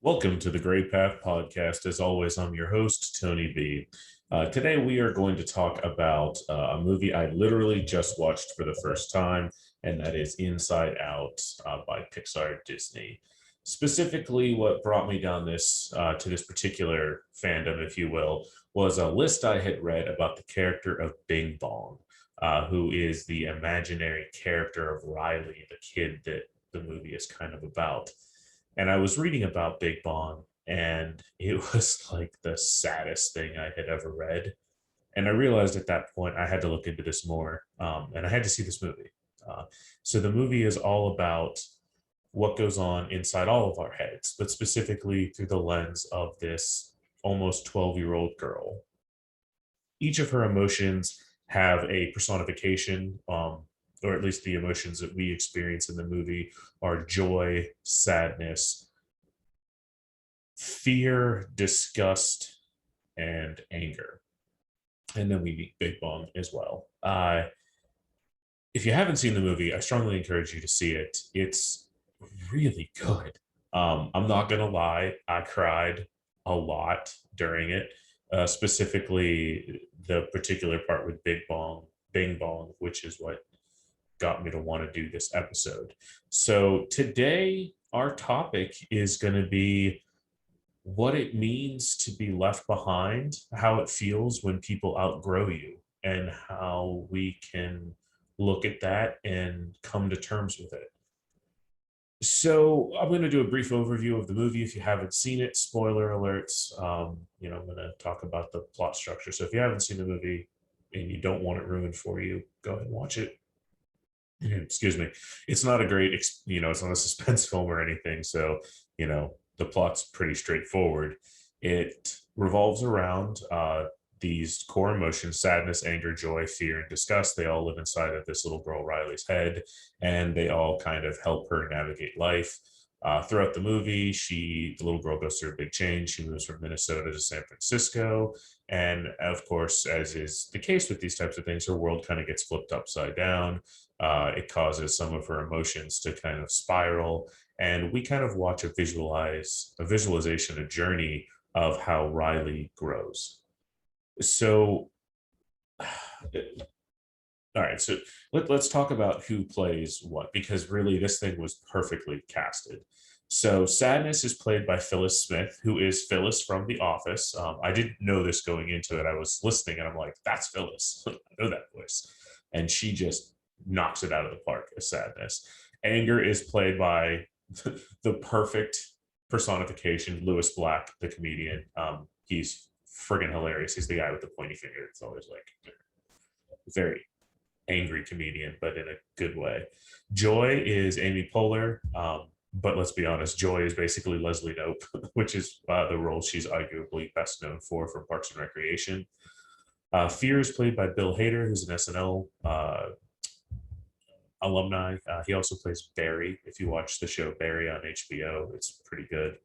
Welcome to the Great Path Podcast. As always, I'm your host, Tony B. Today, we are going to talk about a movie I literally just watched for the first time, and that is Inside Out by Pixar Disney. Specifically, what brought me down this to this particular fandom, if you will, was a list I had read about the character of Bong, who is the imaginary character of Riley, the kid that the movie is kind of about. And I was reading about Big Bong, and it was like the saddest thing I had ever read. And I realized at that point I had to look into this more, and I had to see this movie. Uh, so the movie is all about what goes on inside all of our heads, but specifically through the lens of this almost 12-year-old girl. Each of her emotions have a personification, or at least the emotions that we experience in the movie are joy, sadness, fear, disgust, and anger. And then we meet Big Bong as well. If you haven't seen the movie, I strongly encourage you to see it. It's really good. I'm not going to lie, I cried a lot during it, specifically the particular part with Bing Bong, which is what got me to want to do this episode. So today, our topic is going to be what it means to be left behind, how it feels when people outgrow you, and how we can look at that and come to terms with it. So I'm going to do a brief overview of the movie. If you haven't seen it, spoiler alerts. I'm going to talk about the plot structure. So if you haven't seen the movie and you don't want it ruined for you, go ahead and watch it. Excuse me. It's not a great, it's not a suspense film or anything. So, the plot's pretty straightforward. It revolves around these core emotions: sadness, anger, joy, fear, and disgust. They all live inside of this little girl, Riley's head, and they all kind of help her navigate life. Throughout the movie, the little girl goes through a big change. She moves from Minnesota to San Francisco. And of course, as is the case with these types of things, her world kind of gets flipped upside down. It causes some of her emotions to kind of spiral, and we kind of watch a visualization, a journey of how Riley grows. So, all right, so let's talk about who plays what, because really this thing was perfectly casted. So Sadness is played by Phyllis Smith, who is Phyllis from The Office. I didn't know this going into it. I was listening and I'm like, that's Phyllis. I know that voice. And she just knocks it out of the park as Sadness. Anger is played by the perfect personification, Lewis Black, the comedian. He's friggin' hilarious. He's the guy with the pointy finger. It's always like very angry comedian, but in a good way. Joy is Amy Poehler, but let's be honest, Joy is basically Leslie Knope, which is the role she's arguably best known for from Parks and Recreation. Fear is played by Bill Hader, who's an SNL alumni. He also plays Barry. If you watch the show Barry on HBO, it's pretty good.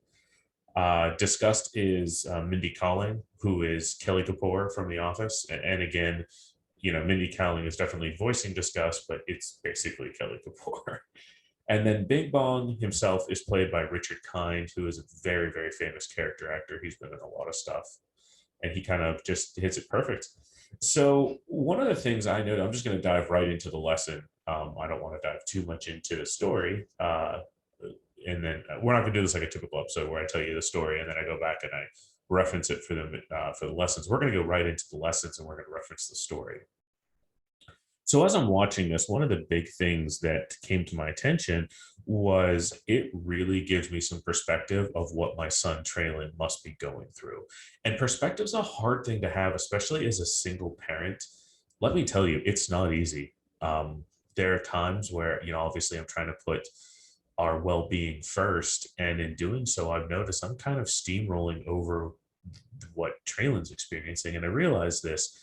Disgust is Mindy Kaling, who is Kelly Kapoor from The Office. And again, Mindy Kaling is definitely voicing disgust, but it's basically Kelly Kapoor. And then Big Bong himself is played by Richard Kind, who is a very, very famous character actor. He's been in a lot of stuff, and he kind of just hits it perfect. So one of the things I know, I'm just going to dive right into the lesson. I don't want to dive too much into the story. And then we're not going to do this like a typical episode where I tell you the story and then I go back and I reference it for the lessons. We're going to go right into the lessons and we're going to reference the story. So as I'm watching this, one of the big things that came to my attention was it really gives me some perspective of what my son Traylon must be going through. And perspective is a hard thing to have, especially as a single parent. Let me tell you, it's not easy. There are times where, obviously I'm trying to put our well-being first. And in doing so, I've noticed I'm kind of steamrolling over what Traylon's experiencing. And I realized this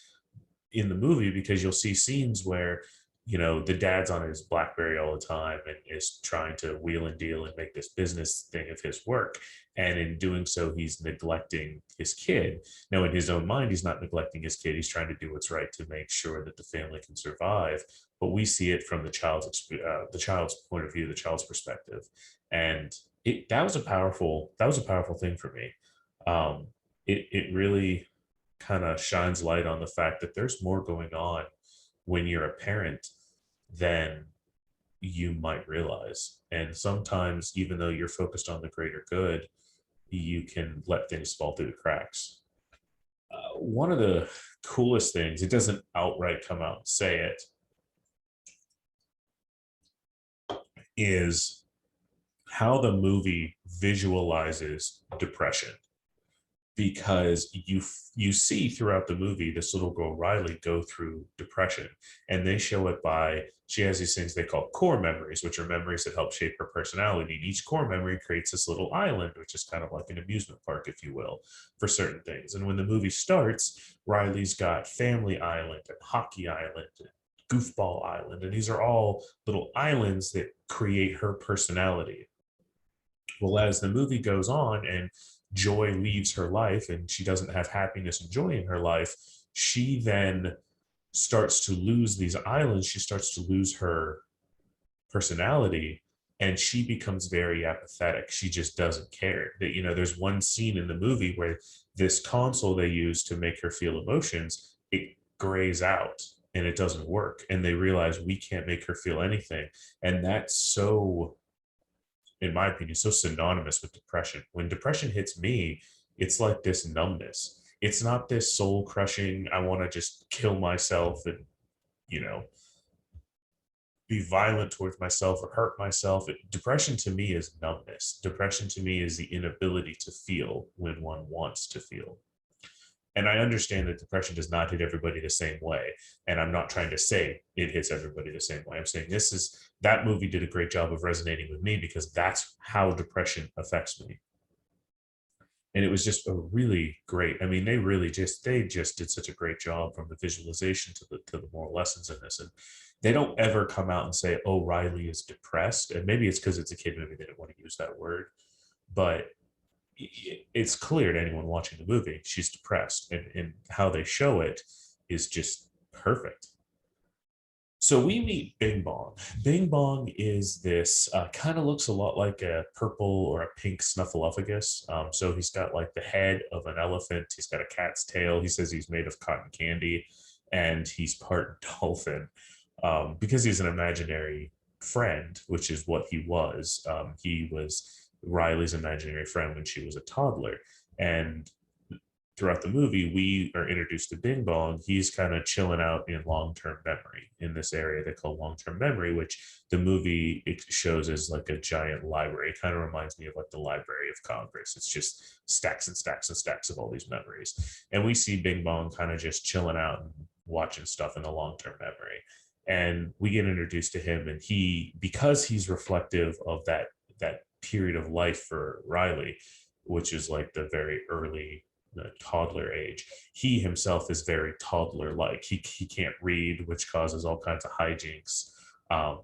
in the movie because you'll see scenes where the dad's on his BlackBerry all the time and is trying to wheel and deal and make this business thing of his work, and in doing so he's neglecting his kid. Now in his own mind he's not neglecting his kid, he's trying to do what's right to make sure that the family can survive, but we see it from the child's point of view, the child's perspective. And that was a powerful thing for me. um it really kind of shines light on the fact that there's more going on when you're a parent than you might realize. And sometimes, even though you're focused on the greater good, you can let things fall through the cracks. One of the coolest things, it doesn't outright come out and say it, is how the movie visualizes depression. Because you see throughout the movie this little girl Riley go through depression, and they show it by, she has these things they call core memories, which are memories that help shape her personality, and each core memory creates this little island, which is kind of like an amusement park, if you will, for certain things. And when the movie starts, Riley's got Family Island and Hockey Island and Goofball Island, and these are all little islands that create her personality. Well, as the movie goes on and joy leaves her life and she doesn't have happiness and joy in her life, she then starts to lose these islands. She starts to lose her personality, and she becomes very apathetic. She just doesn't care. That, there's one scene in the movie where this console they use to make her feel emotions, it grays out and it doesn't work. And they realize we can't make her feel anything. And that's so, in my opinion, so synonymous with depression. When depression hits me, it's like this numbness. It's not this soul crushing, I want to just kill myself and, you know, be violent towards myself or hurt myself. Depression to me is numbness. Depression to me is the inability to feel when one wants to feel. And I understand that depression does not hit everybody the same way. And I'm not trying to say it hits everybody the same way. I'm saying that movie did a great job of resonating with me because that's how depression affects me. And it was just a really great, I mean, they just did such a great job, from the visualization to the moral lessons in this. And they don't ever come out and say, oh, Riley is depressed. And maybe it's because it's a kid movie, they didn't want to use that word. But it's clear to anyone watching the movie she's depressed, and how they show it is just perfect. So we meet Bing Bong. Bing Bong is this, kind of looks a lot like a purple or a pink snuffleupagus. So he's got like the head of an elephant, he's got a cat's tail, he says he's made of cotton candy, and he's part dolphin, because he's an imaginary friend, which is what he was. He was Riley's imaginary friend when she was a toddler. And throughout the movie, we are introduced to Bing Bong. He's kind of chilling out in long-term memory in this area they call long-term memory, which the movie it shows as like a giant library. It kind of reminds me of like the Library of Congress. It's just stacks and stacks and stacks of all these memories. And we see Bing Bong kind of just chilling out and watching stuff in the long-term memory. And we get introduced to him, and because he's reflective of that period of life for Riley, which is like the very early, the toddler age. He himself is very toddler like. He can't read, which causes all kinds of hijinks. Um,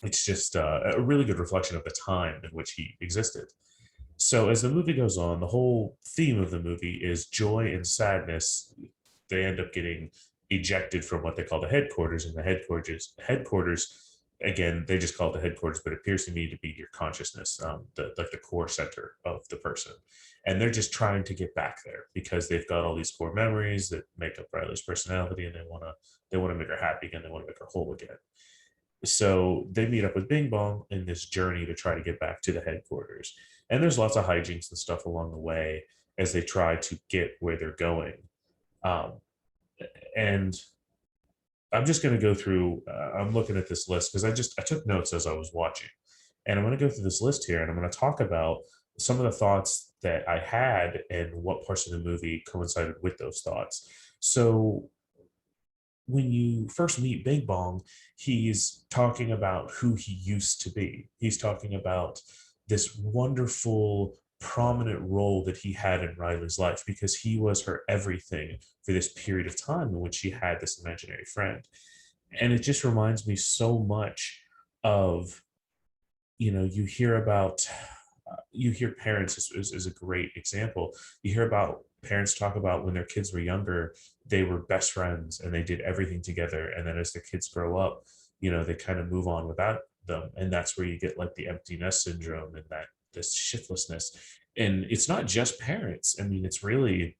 it's just a really good reflection of the time in which he existed. So as the movie goes on, the whole theme of the movie is joy and sadness. They end up getting ejected from what they call the headquarters, and the headquarters again, they just call it the headquarters, but it appears to me to be your consciousness, like the core center of the person. And they're just trying to get back there because they've got all these core memories that make up Riley's personality, and they want to make her happy again. They want to make her whole again. So they meet up with Bing Bong in this journey to try to get back to the headquarters. And there's lots of hijinks and stuff along the way as they try to get where they're going. Um, and I'm just going to go through, I'm looking at this list because I took notes as I was watching. And I'm going to go through this list here, and I'm going to talk about some of the thoughts that I had and what parts of the movie coincided with those thoughts. So when you first meet Bing Bong, he's talking about who he used to be. He's talking about this wonderful, prominent role that he had in Riley's life because he was her everything for this period of time in which she had this imaginary friend. And it just reminds me so much of, you hear about, you hear parents is a great example. You hear about parents talk about when their kids were younger, they were best friends and they did everything together. And then as the kids grow up, they kind of move on without them, and that's where you get like the empty nest syndrome and that this shiftlessness. And it's not just parents. I mean, it's really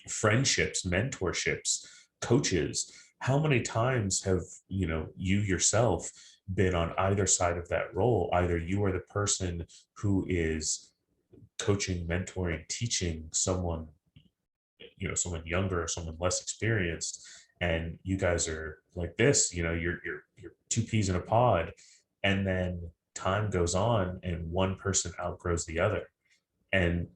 friendships, mentorships, coaches. How many times have you yourself been on either side of that role? Either you are the person who is coaching, mentoring, teaching someone, someone younger or someone less experienced, and you guys are like this, you're two peas in a pod, and then time goes on and one person outgrows the other. And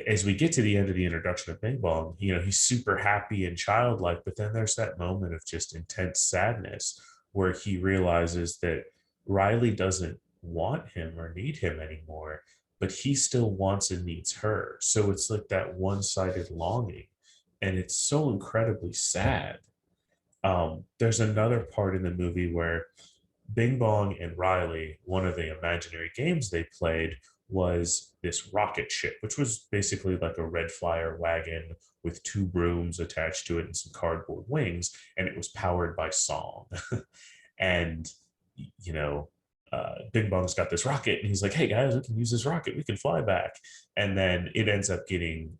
as we get to the end of the introduction of Bing Bong, he's super happy and childlike, but then there's that moment of just intense sadness where he realizes that Riley doesn't want him or need him anymore, but he still wants and needs her. So it's like that one-sided longing, and it's so incredibly sad. There's another part in the movie where Bing Bong and Riley, one of the imaginary games they played was this rocket ship, which was basically like a red flyer wagon with two brooms attached to it and some cardboard wings, and it was powered by song. And, you know, Bing Bong's got this rocket, and he's like, "Hey guys, we can use this rocket. We can fly back." And then it ends up getting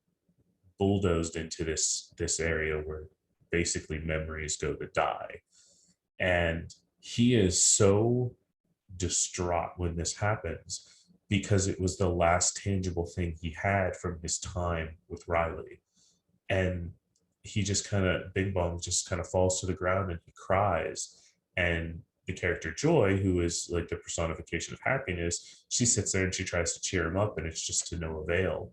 bulldozed into this area where basically memories go to die. And he is so distraught when this happens because it was the last tangible thing he had from his time with Riley. And he just kind of, Bing Bong just kind of falls to the ground and he cries. And the character Joy, who is like the personification of happiness, she sits there and she tries to cheer him up, and it's just to no avail.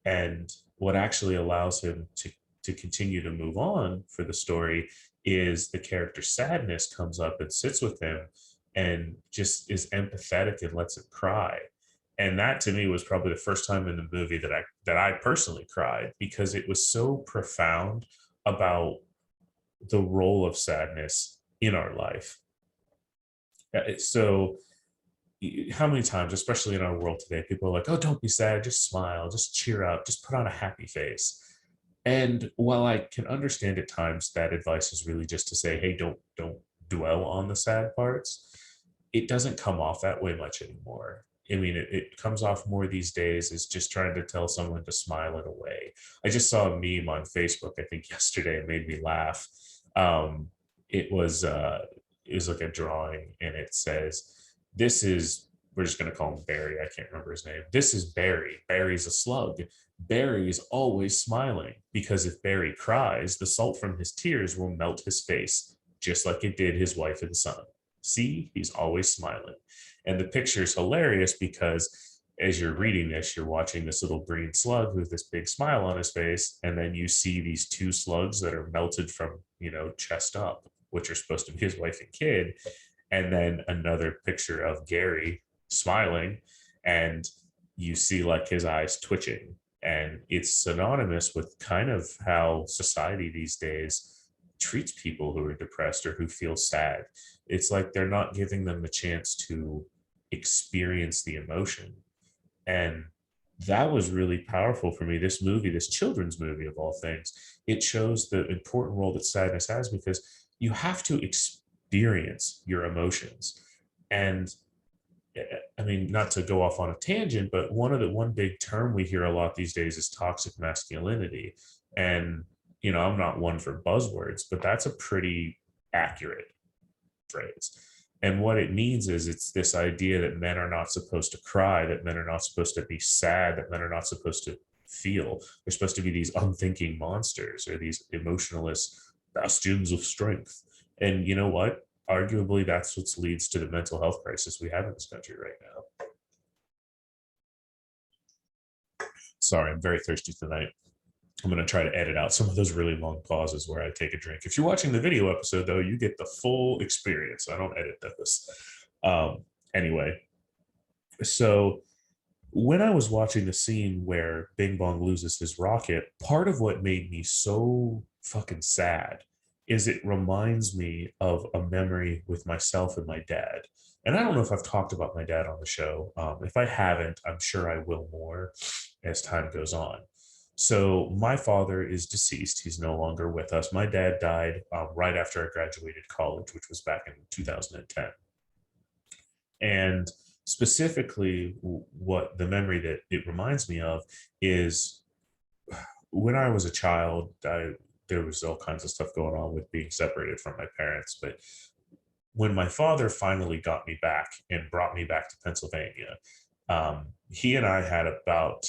And what actually allows him to continue to move on for the story is the character Sadness comes up and sits with him and just is empathetic and lets him cry. And that to me was probably the first time in the movie that I personally cried, because it was so profound about the role of sadness in our life. So how many times, especially in our world today, people are like, "Oh, don't be sad, just smile, just cheer up, just put on a happy face." And while I can understand at times that advice is really just to say, "Hey, don't dwell on the sad parts," it doesn't come off that way much anymore. I mean, it comes off more these days as just trying to tell someone to smile it away. I just saw a meme on Facebook, I think yesterday, it made me laugh. Um, it was like a drawing, and it says, "This is," we're just going to call him Barry. I can't remember his name. "This is Barry. Barry's a slug. Barry's always smiling, because if Barry cries, the salt from his tears will melt his face, just like it did his wife and son. See, he's always smiling." And the picture is hilarious because as you're reading this, you're watching this little green slug with this big smile on his face. And then you see these two slugs that are melted from, chest up, which are supposed to be his wife and kid. And then another picture of Gary smiling, and you see like his eyes twitching. And it's synonymous with kind of how society these days treats people who are depressed or who feel sad. It's like they're not giving them the chance to experience the emotion. And that was really powerful for me. This movie, this children's movie of all things, it shows the important role that sadness has, because you have to experience your emotions. And I mean, not to go off on a tangent, but one big term we hear a lot these days is toxic masculinity. And I'm not one for buzzwords, but that's a pretty accurate phrase. And what it means is it's this idea that men are not supposed to cry, that men are not supposed to be sad, that men are not supposed to feel. They're supposed to be these unthinking monsters or these emotionless bastions of strength. And you know what? Arguably, that's what leads to the mental health crisis we have in this country right now. Sorry, I'm very thirsty tonight. I'm going to try to edit out some of those really long pauses where I take a drink. If you're watching the video episode, though, you get the full experience. I don't edit those. Anyway, so when I was watching the scene where Bing Bong loses his rocket, part of what made me so fucking sad is it reminds me of a memory with myself and my dad. And I don't know if I've talked about my dad on the show. If I haven't, I'm sure I will more as time goes on. So my father is deceased. He's no longer with us. My dad died right after I graduated college, which was back in 2010. And specifically, what the memory that it reminds me of is when I was a child, there was all kinds of stuff going on with being separated from my parents. But when my father finally got me back and brought me back to Pennsylvania, he and I had about,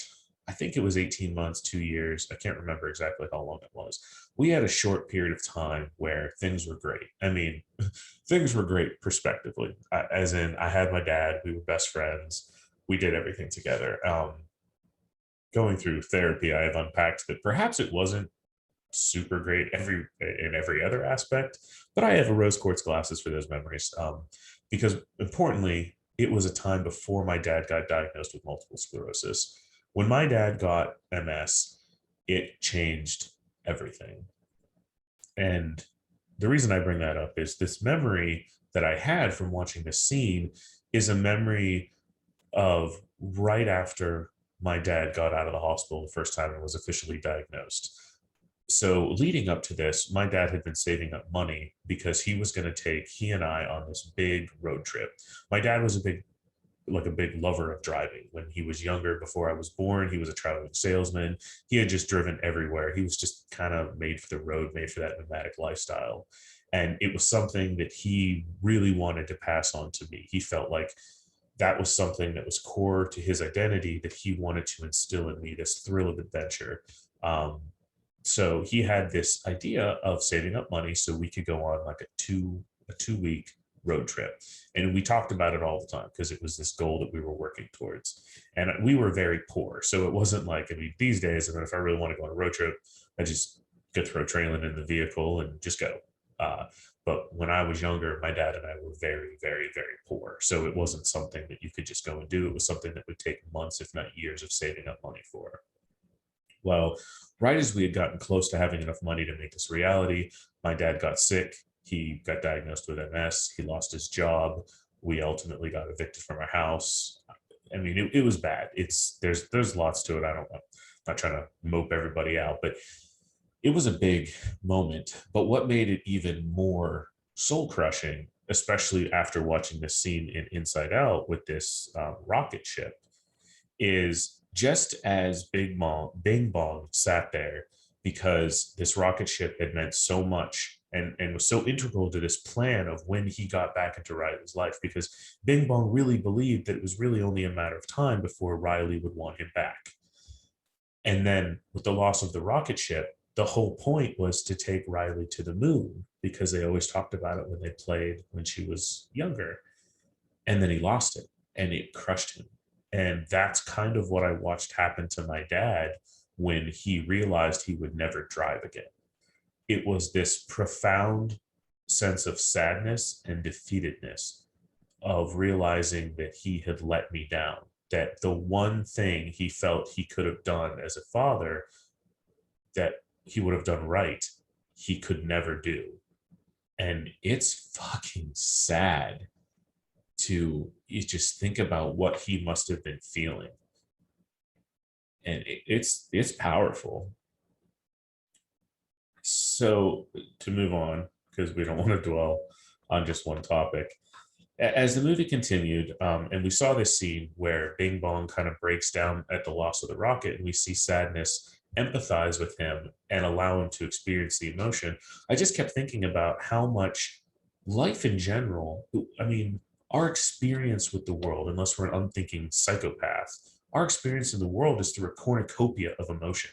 I think it was 18 months, 2 years. I can't remember exactly how long it was. We had a short period of time where things were great. I mean, things were great prospectively, as in, I had my dad, we were best friends, we did everything together. Going through therapy, I have unpacked that perhaps it wasn't super great in every other aspect, but I have a rose quartz glasses for those memories. Because importantly, it was a time before my dad got diagnosed with multiple sclerosis. When my dad got MS, it changed everything. And the reason I bring that up is this memory that I had from watching this scene is a memory of right after my dad got out of the hospital the first time and was officially diagnosed. So leading up to this, my dad had been saving up money because he was going to take he and I on this big road trip. My dad was a big lover of driving. When he was younger, before I was born, he was a traveling salesman. He had just driven everywhere. He was just kind of made for the road, made for that nomadic lifestyle. And it was something that he really wanted to pass on to me. He felt like that was something that was core to his identity that he wanted to instill in me, this thrill of adventure. Um, so he had this idea of saving up money so we could go on like a 2 week road trip. And we talked about it all the time because it was this goal that we were working towards. And we were very poor. So it wasn't like, I mean, these days, I mean, if I really want to go on a road trip, I just go throw trailing in the vehicle and just go. But when I was younger, my dad and I were very, very, very poor. So it wasn't something that you could just go and do. It was something that would take months, if not years, of saving up money for. Well, right as we had gotten close to having enough money to make this reality, my dad got sick. He got diagnosed with MS. He lost his job. We ultimately got evicted from our house. I mean, it was bad. There's lots to it. I don't know. I'm not trying to mope everybody out, but it was a big moment. But what made it even more soul crushing, especially after watching this scene in Inside Out with this rocket ship, is just as Bing Bong sat there because this rocket ship had meant so much and was so integral to this plan of when he got back into Riley's life, because Bing Bong really believed that it was really only a matter of time before Riley would want him back. And then with the loss of the rocket ship, the whole point was to take Riley to the moon because they always talked about it when they played when she was younger. And then he lost it and it crushed him. And that's kind of what I watched happen to my dad when he realized he would never drive again. It was this profound sense of sadness and defeatedness of realizing that he had let me down, that the one thing he felt he could have done as a father that he would have done right, he could never do. And it's fucking sad to you just think about what he must have been feeling. And it's powerful. So to move on, because we don't want to dwell on just one topic, as the movie continued, and we saw this scene where Bing Bong kind of breaks down at the loss of the rocket, and we see sadness empathize with him and allow him to experience the emotion. I just kept thinking about how much life in general, I mean, our experience with the world, unless we're an unthinking psychopath, our experience in the world is through a cornucopia of emotion.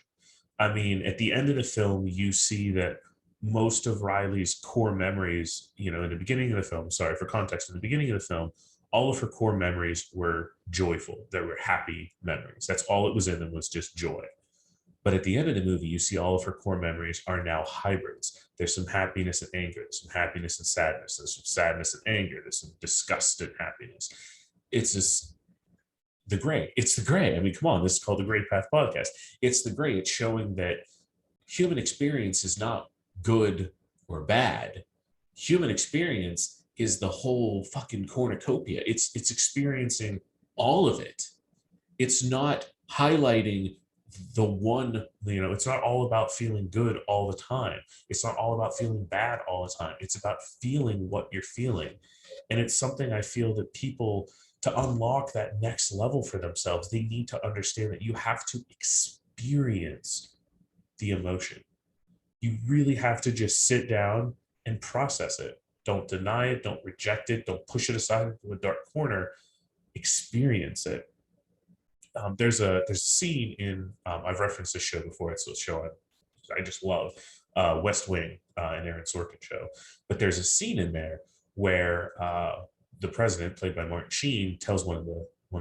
I mean, at the end of the film, you see that most of Riley's core memories, in the beginning of the film, sorry for context, in the beginning of the film, all of her core memories were joyful. They were happy memories. That's all it was in them, was just joy. But at the end of the movie, you see all of her core memories are now hybrids. There's some happiness and anger. There's some happiness and sadness. There's some sadness and anger. There's some disgust and happiness. It's just the gray. It's the gray. I mean, come on. This is called the Gray Path Podcast. It's the gray. It's showing that human experience is not good or bad. Human experience is the whole fucking cornucopia. It's experiencing all of it. It's not highlighting the one, it's not all about feeling good all the time. It's not all about feeling bad all the time. It's about feeling what you're feeling. And it's something I feel that people, to unlock that next level for themselves, they need to understand that you have to experience the emotion. You really have to just sit down and process it. Don't deny it, don't reject it, don't push it aside into a dark corner. Experience it. There's a scene in, I've referenced this show before. It's a show I just love, West Wing, an Aaron Sorkin show. But there's a scene in there where the president, played by Martin Sheen, tells one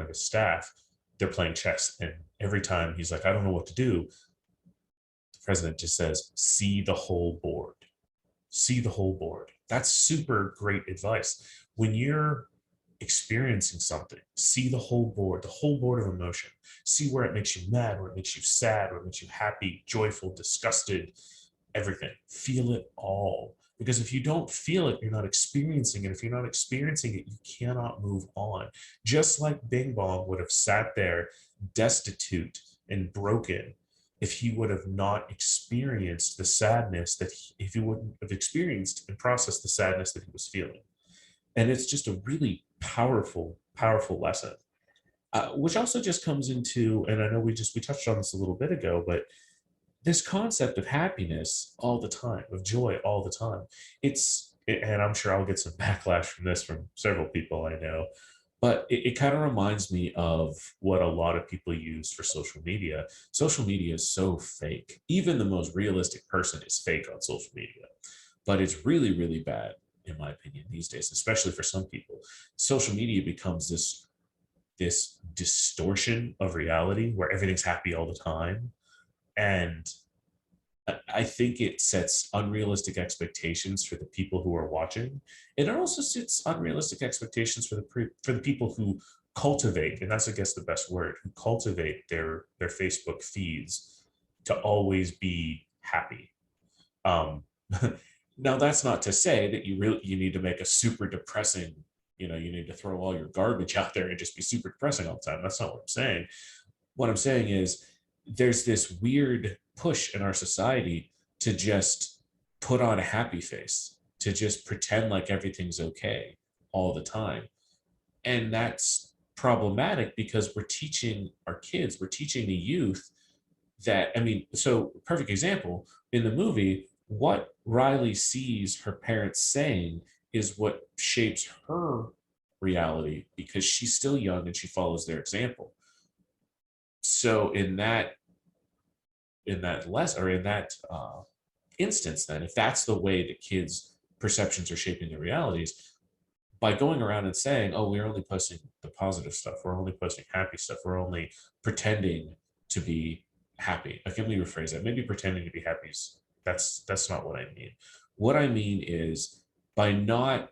of his staff they're playing chess, and every time he's like, I don't know what to do, the president just says, "See the whole board." See the whole board. That's super great advice. When you're experiencing something, see the whole board of emotion. See where it makes you mad, where it makes you sad, where it makes you happy, joyful, disgusted, everything. Feel it all. Because if you don't feel it, you're not experiencing it. If you're not experiencing it, you cannot move on. Just like Bing Bong would have sat there destitute and broken if he would have not experienced the sadness if he wouldn't have experienced and processed the sadness that he was feeling. And it's just a really powerful, powerful lesson. Which also just comes into, and I know we touched on this a little bit ago, but this concept of happiness all the time, of joy all the time. And I'm sure I'll get some backlash from this from several people I know, but it kind of reminds me of what a lot of people use for social media. Social media is so fake. Even the most realistic person is fake on social media, but it's really, really bad, in my opinion, these days, especially for some people. Social media becomes this distortion of reality where everything's happy all the time. And I think it sets unrealistic expectations for the people who are watching. And it also sets unrealistic expectations for the people who cultivate, and that's, I guess, the best word, who cultivate their Facebook feeds to always be happy. Um, Now, that's not to say that you need to make a super depressing, you need to throw all your garbage out there and just be super depressing all the time. That's not what I'm saying. What I'm saying is there's this weird push in our society to just put on a happy face, to just pretend like everything's okay all the time. And that's problematic because we're teaching our kids, we're teaching the youth that, I mean, so perfect example in the movie, what Riley sees her parents saying is what shapes her reality because she's still young and she follows their example. So in that instance, then if that's the way that kids' perceptions are shaping their realities, by going around and saying, "Oh, we're only posting the positive stuff. We're only posting happy stuff. We're only pretending to be happy." Like, let me rephrase that. Maybe pretending to be happy is that's not what I mean. What I mean is by not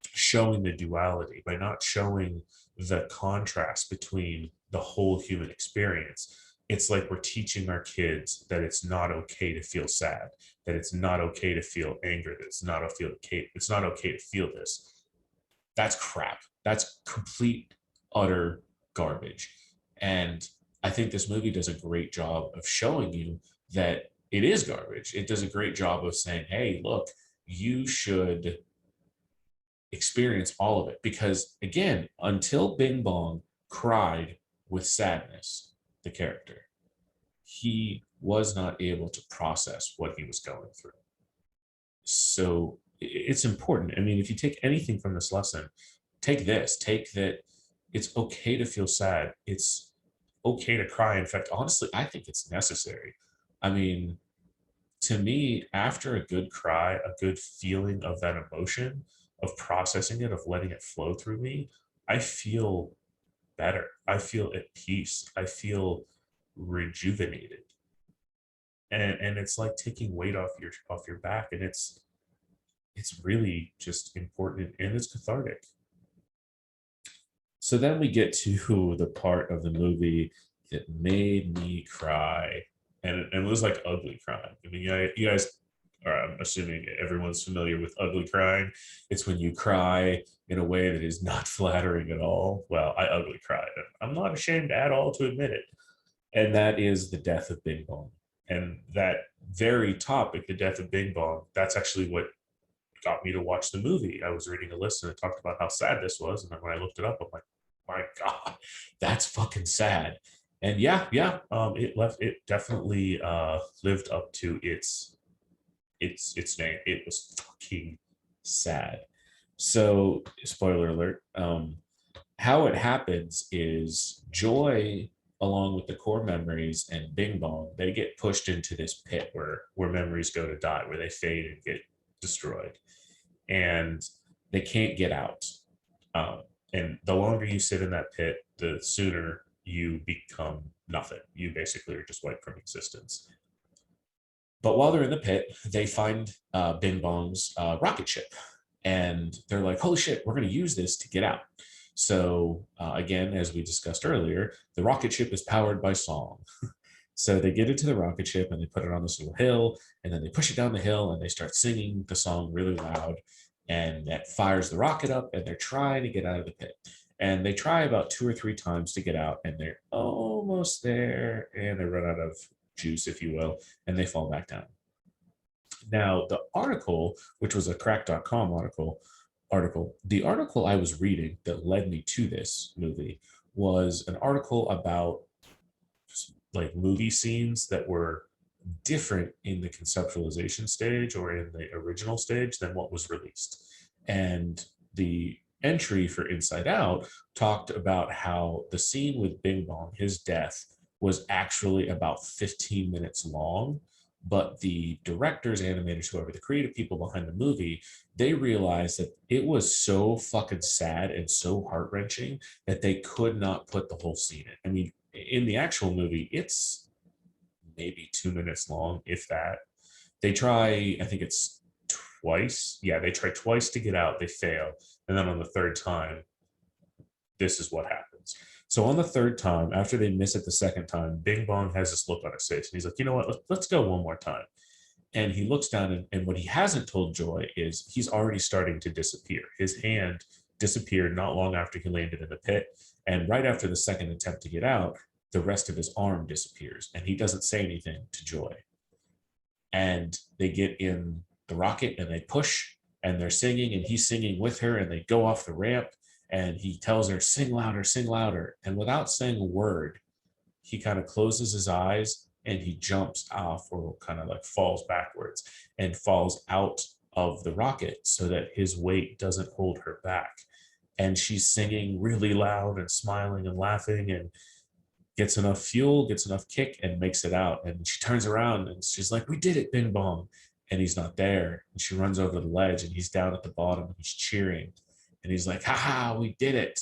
showing the duality, by not showing the contrast between the whole human experience, it's like we're teaching our kids that it's not okay to feel sad, that it's not okay to feel anger, that it's not okay to feel this. That's crap. That's complete, utter garbage. And I think this movie does a great job of showing you that it is garbage. It does a great job of saying, hey, look, you should experience all of it. Because again, until Bing Bong cried with sadness, the character, he was not able to process what he was going through. So it's important. I mean, if you take anything from this lesson, take that it's okay to feel sad. It's okay to cry. In fact, honestly, I think it's necessary. I mean, to me, after a good cry, a good feeling of that emotion, of processing it, of letting it flow through me, I feel better. I feel at peace. I feel rejuvenated. And it's like taking weight off your back. And it's really just important and it's cathartic. So then we get to the part of the movie that made me cry. And it was like ugly crying. I mean, you guys are, I'm assuming everyone's familiar with ugly crying. It's when you cry in a way that is not flattering at all. Well, I ugly cried. I'm not ashamed at all to admit it. And that is the death of Bing Bong. And that very topic, the death of Bing Bong, that's actually what got me to watch the movie. I was reading a list and it talked about how sad this was, and then when I looked it up, I'm like, my God, that's fucking sad. And it definitely lived up to its name. It was fucking sad. So, spoiler alert. How it happens is Joy, along with the core memories and Bing Bong, they get pushed into this pit where memories go to die, where they fade and get destroyed, and they can't get out. And the longer you sit in that pit, the sooner you become nothing. You basically are just wiped from existence. But while they're in the pit, they find Bing Bong's rocket ship, and they're like, "Holy shit, we're going to use this to get out." So again, as we discussed earlier, the rocket ship is powered by song. So they get into the rocket ship and they put it on this little hill, and then they push it down the hill and they start singing the song really loud, and that fires the rocket up, and they're trying to get out of the pit. And they try about 2 or 3 times to get out, and they're almost there, and they run out of juice, if you will, and they fall back down. Now, the article, which was a crack.com the article I was reading that led me to this movie was an article about like movie scenes that were different in the conceptualization stage or in the original stage than what was released. And the entry for Inside Out talked about how the scene with Bing Bong, his death, was actually about 15 minutes long. But the directors, animators, whoever, the creative people behind the movie, they realized that it was so fucking sad and so heart wrenching that they could not put the whole scene in. I mean, in the actual movie, it's maybe 2 minutes long, if that. They try, I think it's twice. Yeah, they try twice to get out, they fail. And then on the third time, this is what happens. So on the third time, after they miss it the second time, Bing Bong has this look on his face. And he's like, you know what? Let's go one more time. And he looks down, and what he hasn't told Joy is he's already starting to disappear. His hand disappeared not long after he landed in the pit. And right after the second attempt to get out, the rest of his arm disappears. And he doesn't say anything to Joy. And they get in the rocket and they push, and they're singing, and he's singing with her, and they go off the ramp, and he tells her, sing louder, sing louder. And without saying a word, he kind of closes his eyes and he jumps off, or kind of like falls backwards and falls out of the rocket so that his weight doesn't hold her back. And she's singing really loud and smiling and laughing, and gets enough fuel, gets enough kick, and makes it out. And she turns around and she's like, we did it, Bing Bong. And he's not there. And she runs over the ledge, and he's down at the bottom and he's cheering. And he's like, haha, we did it.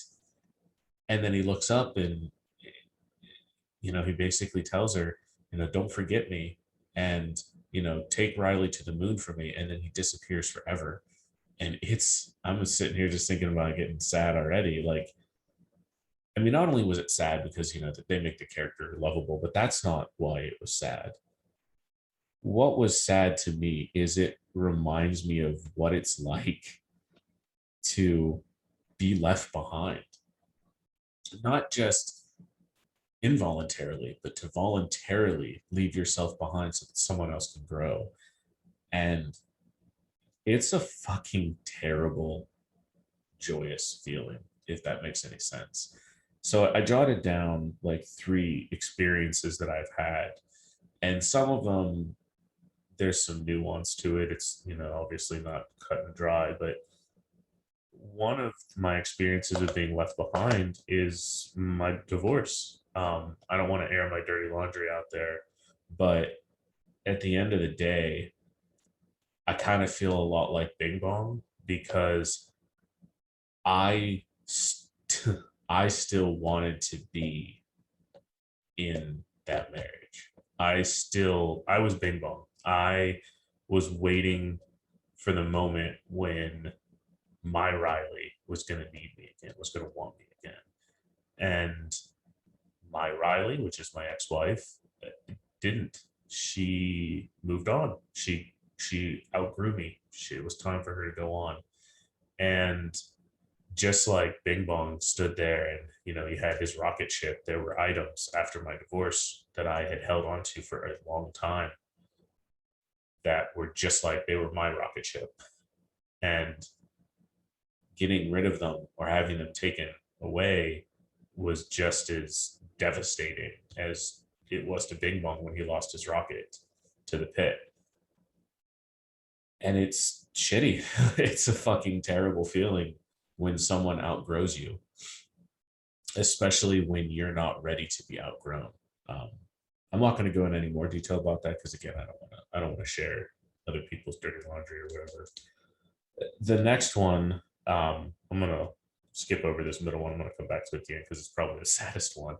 And then he looks up, and he basically tells her, don't forget me, and take Riley to the moon for me. And then he disappears forever. And I'm just sitting here just thinking about getting sad already. Like, I mean, not only was it sad because they make the character lovable, but that's not why it was sad. What was sad to me is it reminds me of what it's like to be left behind, not just involuntarily, but to voluntarily leave yourself behind so that someone else can grow. And it's a fucking terrible, joyous feeling, if that makes any sense. So I jotted down like 3 experiences that I've had, and some of them, there's some nuance to it. It's, obviously not cut and dry, but one of my experiences of being left behind is my divorce. I don't want to air my dirty laundry out there, but at the end of the day, I kind of feel a lot like Bing Bong, because I I still wanted to be in that marriage. I was Bing Bong. I was waiting for the moment when my Riley was going to need me again, was going to want me again. And my Riley, which is my ex-wife, didn't. She moved on. She outgrew me. It was time for her to go on. And just like Bing Bong stood there and, he had his rocket ship, there were items after my divorce that I had held on to for a long time that were just like they were my rocket ship. and getting rid of them or having them taken away was just as devastating as it was to Bing Bong when he lost his rocket to the pit. And it's shitty. It's a fucking terrible feeling when someone outgrows you, especially when you're not ready to be outgrown. Um, I'm not going to go into any more detail about that because again, I don't want to share other people's dirty laundry or whatever. The next one, I'm going to skip over this middle one. I'm going to come back to it at the end because it's probably the saddest one.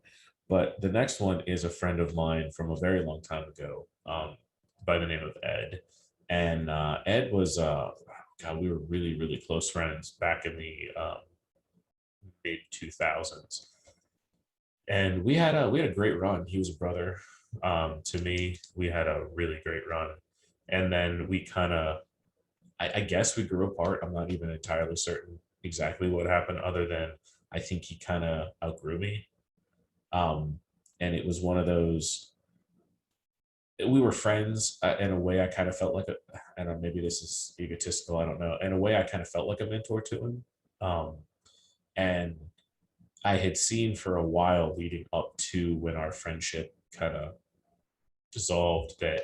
But the next one is a friend of mine from a very long time ago, by the name of Ed. And Ed was, God, we were really, really close friends back in the mid 2000s. And we had a great run. He was a brother to me. We had a really great run. And then we kind of, I guess we grew apart. I'm not even entirely certain exactly what happened, other than I think he kind of outgrew me. Um, and it was one of those, we were friends in a way. I kind of felt like I don't know, maybe this is egotistical. I don't know. In a way, I kind of felt like a mentor to him. Um, and I had seen for a while leading up to when our friendship kind of dissolved that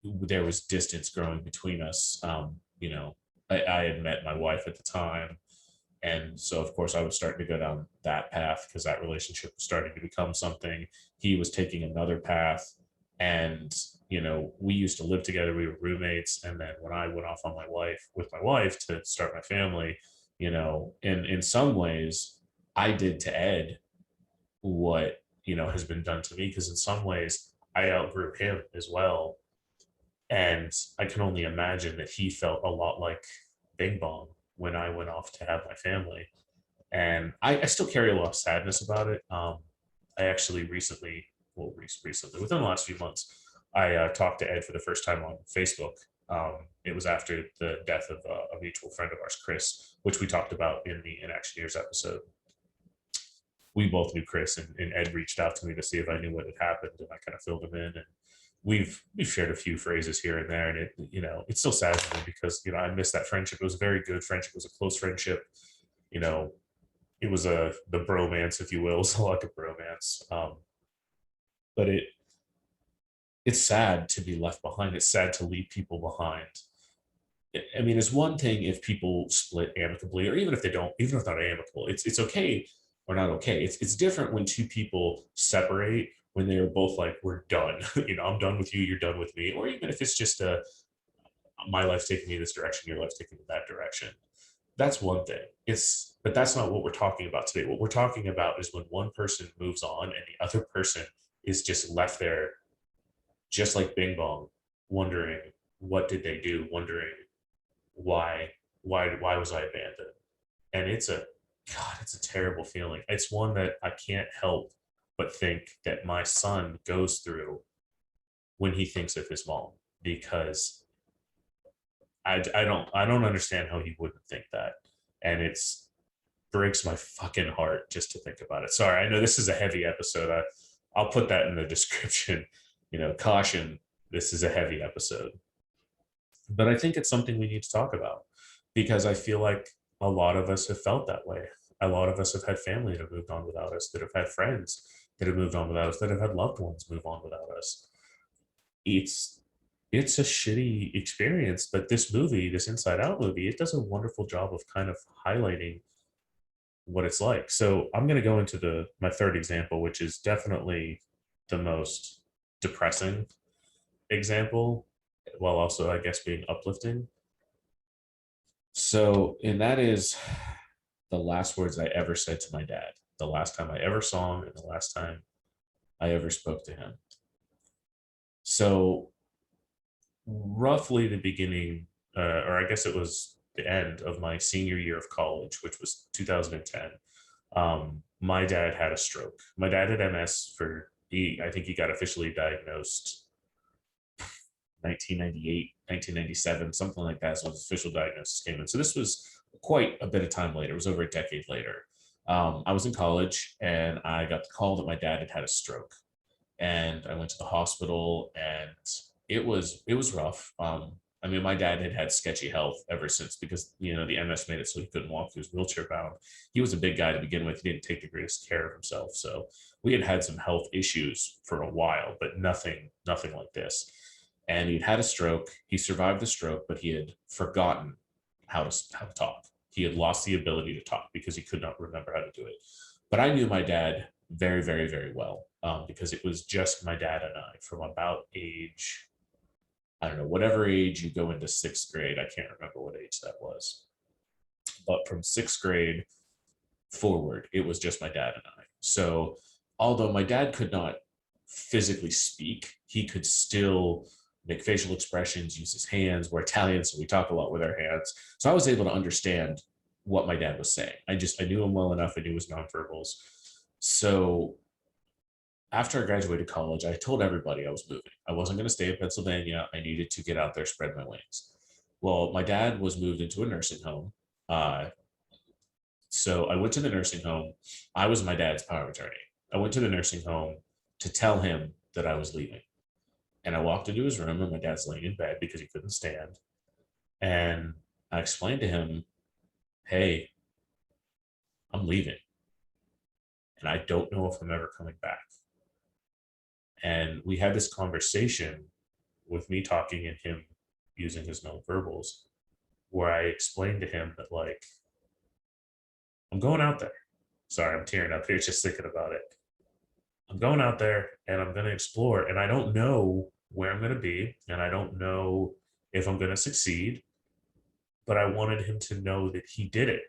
there was distance growing between us. I had met my wife at the time. And so, of course, I was starting to go down that path because that relationship was starting to become something. He was taking another path. And, we used to live together. We were roommates. And then when I went off on with my wife to start my family, in some ways, I did to Ed what, has been done to me. Because in some ways, I outgrew him as well. And I can only imagine that he felt a lot like Bing Bong when I went off to have my family. And I still carry a lot of sadness about it. I actually recently, well, recently, within the last few months, I talked to Ed for the first time on Facebook. It was after the death of a mutual friend of ours, Chris, which we talked about in the Inaction Years episode. We both knew Chris, and Ed reached out to me to see if I knew what had happened, and I kind of filled him in. And we've shared a few phrases here and there, and it still saddens me because I miss that friendship. It was a very good friendship. It was a close friendship. You know, it was the bromance, if you will. It was like a bromance. But it's sad to be left behind. It's sad to leave people behind. I mean, it's one thing if people split amicably, or even if they don't, even if not amicable, it's okay or not okay. It's different when two people separate when they're both like, we're done. I'm done with you, you're done with me, or even if it's just my life's taking me this direction, your life's taking me that direction. That's one thing. But that's not what we're talking about today. What we're talking about is when one person moves on and the other person is just left there, just like Bing Bong, wondering what did they do, wondering why why was I abandoned? And it's a terrible feeling. It's one that I can't help but think that my son goes through when he thinks of his mom, because I don't understand how he wouldn't think that. And it's breaks my fucking heart just to think about it. Sorry, I know this is a heavy episode. I'll put that in the description. Caution, this is a heavy episode. But I think it's something we need to talk about because I feel like a lot of us have felt that way. A lot of us have had family that have moved on without us, that have had friends that have moved on without us, that have had loved ones move on without us. It's it's a shitty experience, but this movie, this Inside Out movie, it does a wonderful job of kind of highlighting what it's like. So I'm going to go into my third example, which is definitely the most depressing example, while also, I guess, being uplifting. So, and that is the last words I ever said to my dad, the last time I ever saw him, and the last time I ever spoke to him. So, roughly the beginning, or I guess it was the end of my senior year of college, which was 2010. My dad had a stroke. My dad had MS I think he got officially diagnosed 1998, 1997, something like that. So his official diagnosis came in. So this was quite a bit of time later. It was over a decade later. I was in college and I got the call that my dad had a stroke. And I went to the hospital and it was rough. I mean, my dad had had sketchy health ever since because, the MS made it so he couldn't walk. He was wheelchair bound. He was a big guy to begin with. He didn't take the greatest care of himself. So we had had some health issues for a while, but nothing like this. And he'd had a stroke. He survived the stroke, but he had forgotten how to talk. He had lost the ability to talk because he could not remember how to do it. But I knew my dad very, very, very well, because it was just my dad and I from about age, I don't know, whatever age you go into sixth grade. I can't remember what age that was. But from sixth grade forward, it was just my dad and I. So although my dad could not physically speak, he could still make facial expressions, use his hands. We're Italian, so we talk a lot with our hands. So I was able to understand what my dad was saying. I knew him well enough. I knew his nonverbals. So after I graduated college, I told everybody I was moving. I wasn't going to stay in Pennsylvania. I needed to get out there, spread my wings. Well, my dad was moved into a nursing home. So I went to the nursing home. I was my dad's power of attorney. I went to the nursing home to tell him that I was leaving. And I walked into his room, and my dad's laying in bed because he couldn't stand. And I explained to him, hey, I'm leaving. And I don't know if I'm ever coming back. And we had this conversation with me talking and him using his nonverbals, where I explained to him that, like, I'm going out there. Sorry, I'm tearing up here just thinking about it. I'm going out there and I'm going to explore, and I don't know where I'm going to be, and I don't know if I'm going to succeed, but I wanted him to know that he did it.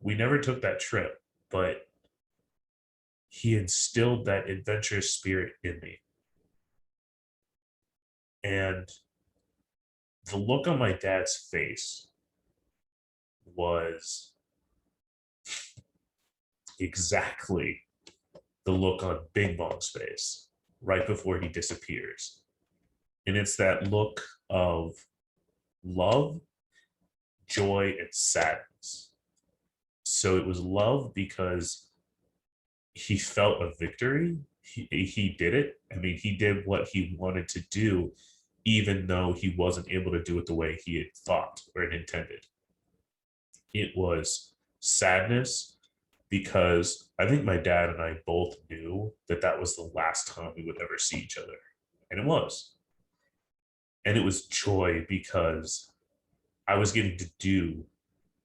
We never took that trip, but he instilled that adventurous spirit in me. And the look on my dad's face was exactly the look on Bing Bong's face right before he disappears. And it's that look of love, joy, and sadness. So it was love because he felt a victory. He did it. I mean, he did what he wanted to do, even though he wasn't able to do it the way he had thought or had intended. It was sadness because I think my dad and I both knew that that was the last time we would ever see each other. And it was. And it was joy because I was getting to do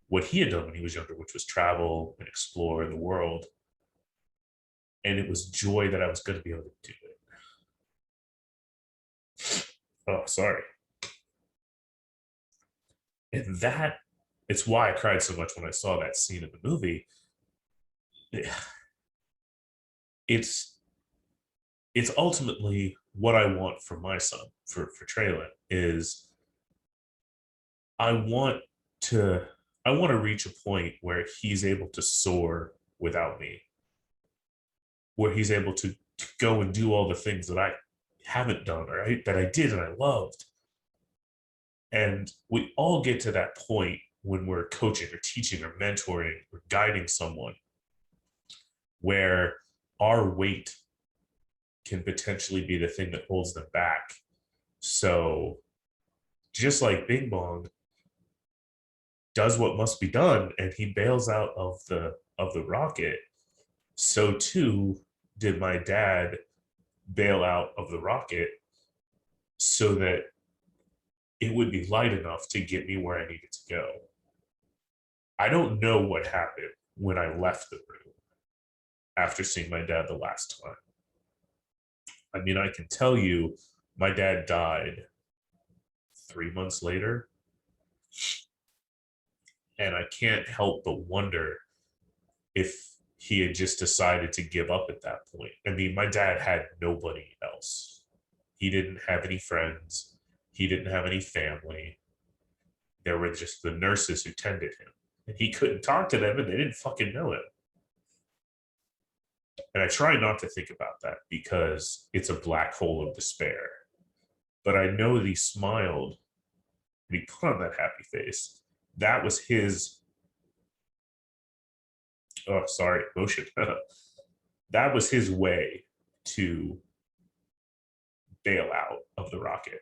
what he had done when he was younger, which was travel and explore the world. And it was joy that I was going to be able to do it. Oh, sorry. And it's why I cried so much when I saw that scene in the movie. It's ultimately what I want for my son, for Traylon, is I want to reach a point where he's able to soar without me, where he's able to go and do all the things that I haven't done, or that I did and I loved. And we all get to that point when we're coaching or teaching or mentoring or guiding someone where our weight can potentially be the thing that holds them back. So just like Bing Bong does what must be done and he bails out of the rocket, so too did my dad bail out of the rocket so that it would be light enough to get me where I needed to go. I don't know what happened when I left the room after seeing my dad the last time. I mean, I can tell you my dad died 3 months later. And I can't help but wonder if he had just decided to give up at that point. I mean, my dad had nobody else. He didn't have any friends. He didn't have any family. There were just the nurses who tended him. And he couldn't talk to them and they didn't fucking know him. And I try not to think about that because it's a black hole of despair. But I know that he smiled and he put on that happy face. That was his, oh, sorry, emotion. That was his way to bail out of the rocket.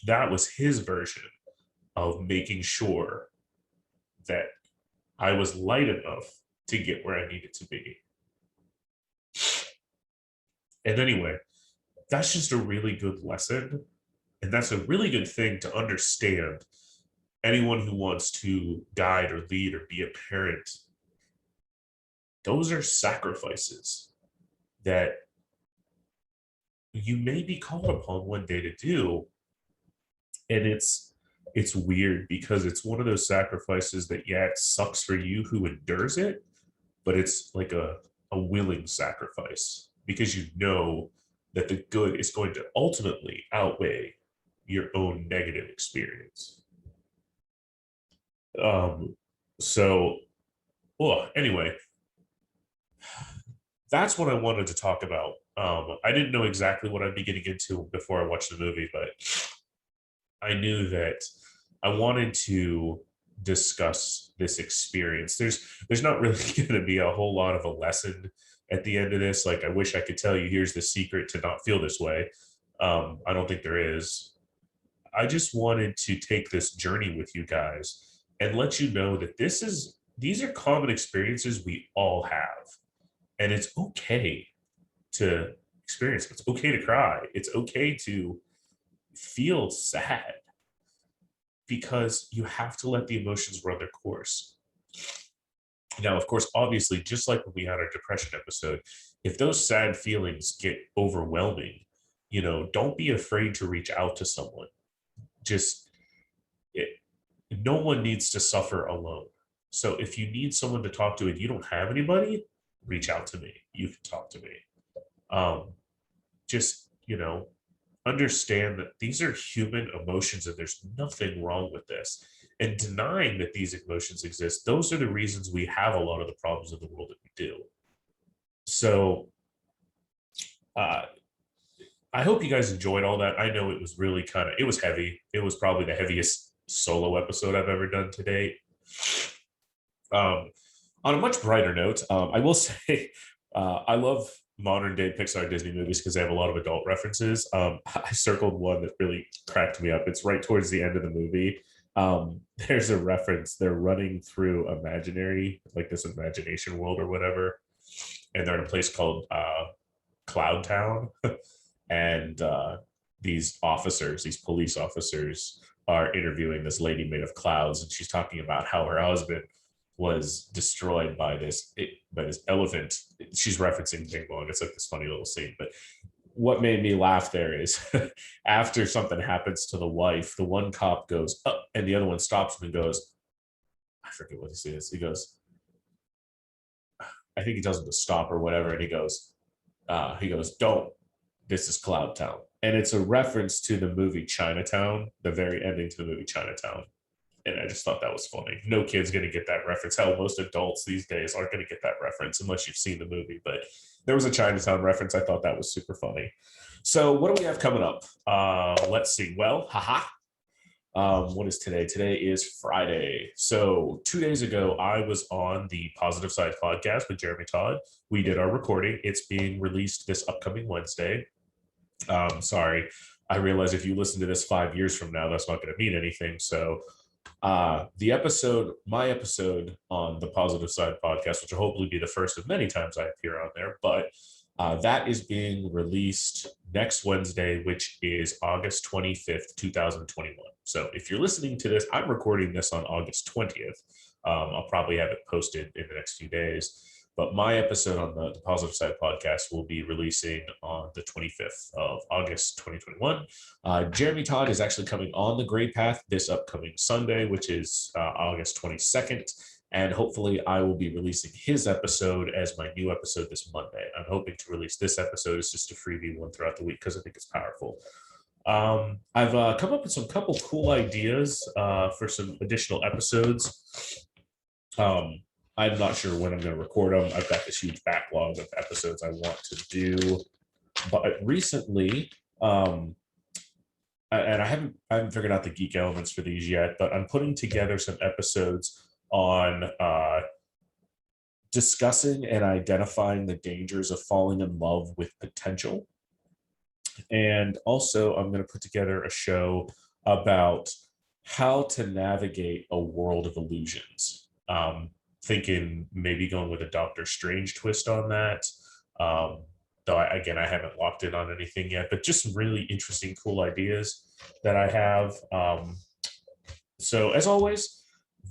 that was his version of making sure that I was light enough to get where I needed to be. And anyway, that's just a really good lesson. And that's a really good thing to understand. Anyone who wants to guide or lead or be a parent, those are sacrifices that you may be called upon one day to do. And it's weird because it's one of those sacrifices that, yeah, it sucks for you who endures it, but it's like a willing sacrifice because you know that the good is going to ultimately outweigh your own negative experience. Um, so, well, anyway, that's what I wanted to talk about. I didn't know exactly what I'd be getting into before I watched the movie, but I knew that I wanted to discuss this experience. There's not really going to be a whole lot of a lesson at the end of this. Like, I wish I could tell you, here's the secret to not feel this way. I don't think there is. I just wanted to take this journey with you guys and let you know that these are common experiences we all have, and it's okay to experience. It's okay to cry. It's okay to feel sad because you have to let the emotions run their course. Now, of course, obviously, just like when we had our depression episode, if those sad feelings get overwhelming, don't be afraid to reach out to someone. Just it, no one needs to suffer alone. So if you need someone to talk to and you don't have anybody, reach out to me. You can talk to me. Just, understand that these are human emotions and there's nothing wrong with this. And denying that these emotions exist, those are the reasons we have a lot of the problems in the world that we do. So uh, I hope you guys enjoyed all that. I know it was really it was heavy. It was probably the heaviest solo episode I've ever done to date. On a much brighter note, I will say I love modern day Pixar Disney movies because they have a lot of adult references. I circled one that really cracked me up. It's right towards the end of the movie. There's a reference. They're running through imaginary, like this imagination world or whatever, and they're in a place called Cloud Town. And these police officers, are interviewing this lady made of clouds, and she's talking about how her husband was destroyed by this elephant. She's referencing Bing Bong. It's like this funny little scene. But what made me laugh there is after something happens to the wife, the one cop goes up and the other one stops him and goes, I forget what he says. He goes, I think he tells him to stop or whatever, and he goes, don't. This is Cloud Town. And it's a reference to the movie Chinatown, the very ending to the movie Chinatown. And I just thought that was funny. No kid's going to get that reference. Hell, most adults these days aren't going to get that reference unless you've seen the movie. But there was a Chinatown reference. I thought that was super funny. So what do we have coming up? Let's see. Well, haha. What is today? Today is Friday. So 2 days ago, I was on the Positive Side podcast with Jeremy Todd. We did our recording. It's being released this upcoming Wednesday. Sorry. I realize if you listen to this 5 years from now, that's not going to mean anything. So my episode on the Positive Side podcast, which will hopefully be the first of many times I appear on there, but that is being released next Wednesday, which is August 25th, 2021. So if you're listening to this, I'm recording this on August 20th. I'll probably have it posted in the next few days. But my episode on the Positive Side podcast will be releasing on the 25th of August, 2021. Jeremy Todd is actually coming on the Great Path this upcoming Sunday, which is August 22nd. And hopefully I will be releasing his episode as my new episode this Monday. I'm hoping to release this episode as just a freebie one throughout the week because I think it's powerful. I've come up with some couple cool ideas for some additional episodes. I'm not sure when I'm going to record them. I've got this huge backlog of episodes I want to do. But recently, and I haven't figured out the geek elements for these yet, but I'm putting together some episodes on discussing and identifying the dangers of falling in love with potential. And also, I'm going to put together a show about how to navigate a world of illusions. Thinking maybe going with a Doctor Strange twist on that. Um, though again, I haven't locked in on anything yet, but just some really interesting, cool ideas that I have. So as always,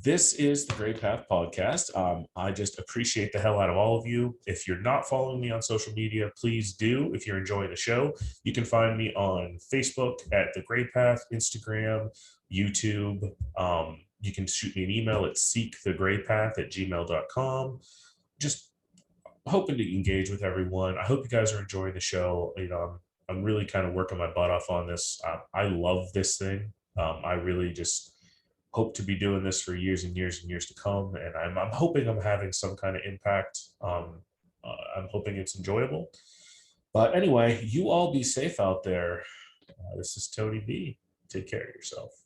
this is the Gray Path Podcast. I just appreciate the hell out of all of you. If you're not following me on social media, please do. If you're enjoying the show, you can find me on Facebook at the Gray Path, Instagram, YouTube. You can shoot me an email at seekthegraypath@gmail.com. Just hoping to engage with everyone. I hope you guys are enjoying the show. I'm really kind of working my butt off on this. I love this thing. I really just hope to be doing this for years and years and years to come. And I'm hoping I'm having some kind of impact. I'm hoping it's enjoyable. But anyway, you all be safe out there. This is Tony B. Take care of yourself.